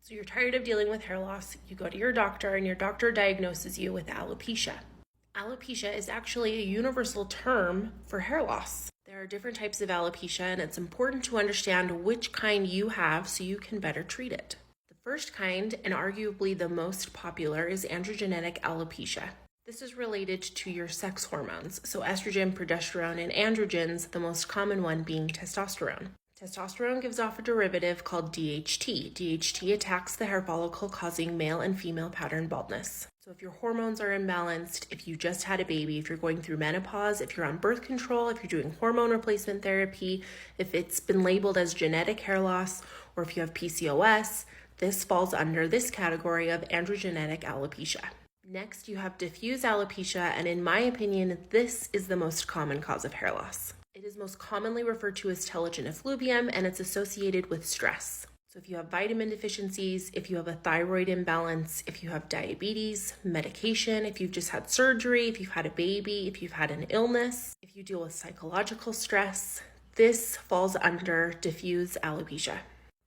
So you're tired of dealing with hair loss, you go to your doctor, and your doctor diagnoses you with alopecia. Alopecia is actually a universal term for hair loss. There are different types of alopecia, and it's important to understand which kind you have so you can better treat it. The first kind, and arguably the most popular, is androgenetic alopecia. This is related to your sex hormones, so estrogen, progesterone, and androgens, the most common one being testosterone. Testosterone gives off a derivative called DHT. DHT attacks the hair follicle, causing male and female pattern baldness. So if your hormones are imbalanced, if you just had a baby, if you're going through menopause, if you're on birth control, if you're doing hormone replacement therapy, if it's been labeled as genetic hair loss, or if you have PCOS, this falls under this category of androgenetic alopecia. Next, you have diffuse alopecia, and in my opinion, this is the most common cause of hair loss. It is most commonly referred to as telogen effluvium, and it's associated with stress. So if you have vitamin deficiencies, if you have a thyroid imbalance, if you have diabetes, medication, if you've just had surgery, if you've had a baby, if you've had an illness, if you deal with psychological stress, this falls under diffuse alopecia.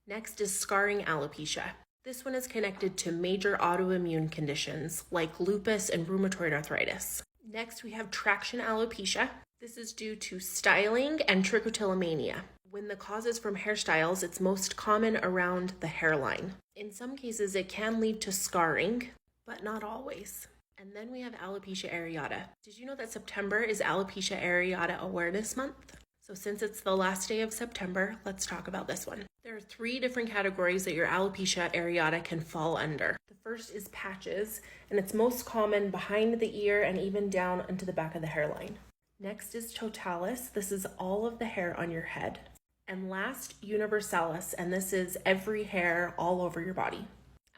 Next is scarring alopecia. This one is connected to major autoimmune conditions like lupus and rheumatoid arthritis. Next, we have traction alopecia. This is due to styling and trichotillomania. When the cause is from hairstyles, it's most common around the hairline. In some cases, it can lead to scarring, but not always. And then we have alopecia areata. Did you know that September is Alopecia Areata Awareness Month? So since it's the last day of September, let's talk about this one. There are 3 different categories that your alopecia areata can fall under. The first is patches, and it's most common behind the ear and even down into the back of the hairline. Next is totalis. This is all of the hair on your head. And last, universalis, and this is every hair all over your body.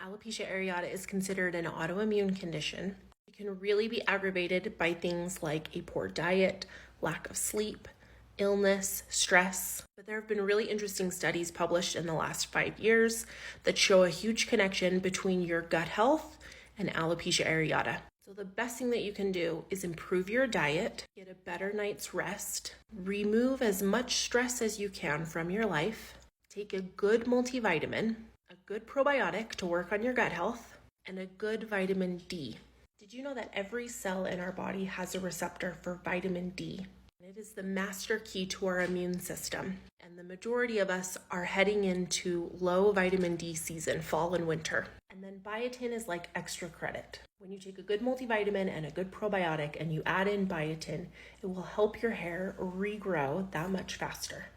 Alopecia areata is considered an autoimmune condition. It can really be aggravated by things like a poor diet, lack of sleep, illness, stress. But there have been really interesting studies published in the last 5 years that show a huge connection between your gut health and alopecia areata. So the best thing that you can do is improve your diet, get a better night's rest, remove as much stress as you can from your life, take a good multivitamin, a good probiotic to work on your gut health, and a good vitamin D. Did you know that every cell in our body has a receptor for vitamin D? It is the master key to our immune system. And the majority of us are heading into low vitamin D season, fall and winter. And then biotin is like extra credit. When you take a good multivitamin and a good probiotic and you add in biotin, it will help your hair regrow that much faster.